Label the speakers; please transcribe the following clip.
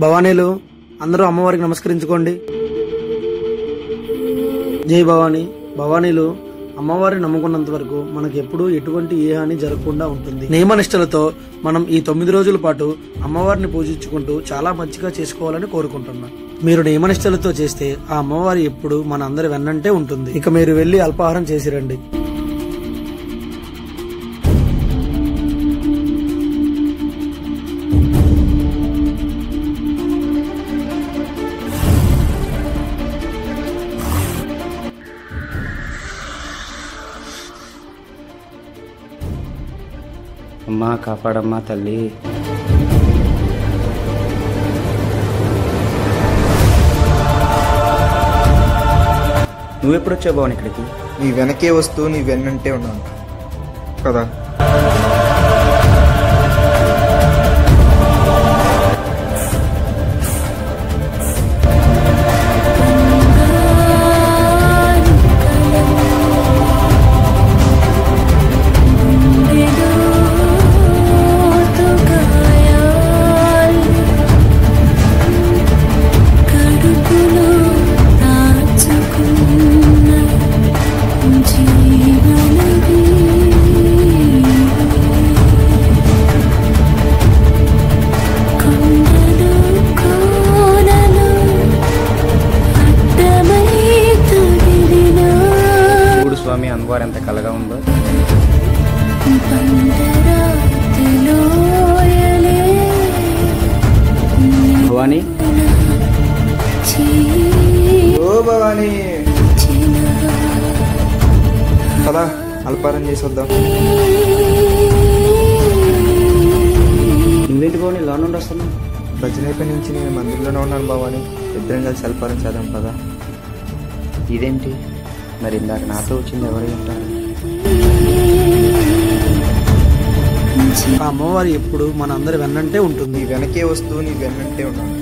Speaker 1: భవానీలు అందరూ అమ్మవారికి నమస్కరించుకోండి. జై భవానీ. భవానీలు అమ్మవారిని నమ్ముకున్నంత వరకు మనకు ఎప్పుడూ ఎటువంటి ఏ హాని జరగకుండా ఉంటుంది. నియమనిష్టలతో మనం ఈ 9 రోజుల పాటు అమ్మవారిని పూజించుకుంటూ చాలా మంచిగా చేసుకోవాలని కోరుకుంటున్నాం. మీరు నియమనిష్టలతో చేస్తే ఆ అమ్మవారి ఎప్పుడు మన అందరి వెన్నంటే ఉంటుంది. ఇక మీరు వెళ్లి అల్పాహారం చేసి రండి.
Speaker 2: అమ్మా కాపాడమ్మా తల్లి. నువ్వెప్పుడొచ్చావు భవన్ ఇక్కడికి?
Speaker 3: నీ వెనకే వస్తూ నీ వెన్నంటే ఉన్నాను కదా.
Speaker 2: స్వామి అమ్మవారు ఎంత కలగా ఉందో. భవానీ,
Speaker 3: ఓ భవానీ, కదా అల్పారం చేసి వద్దాం.
Speaker 2: నువ్వేంటి భవానీ ఇలా నుండి వస్తున్నావు?
Speaker 3: భజనైపు నుంచి నేను మందిరంలోనే ఉన్నాను భవానీ. ఇద్దరం కలిసి అల్పారం చేద్దాం పదా.
Speaker 2: ఇదేంటి మరి ఇందాక నాతో వచ్చింది ఎవరు ఉంటారు?
Speaker 1: ఆ అమ్మవారి ఎప్పుడు మన అందరి వెన్నంటే ఉంటుంది.
Speaker 3: నీ వెనకే వస్తూ నీ వెన్నంటే ఉన్నాను.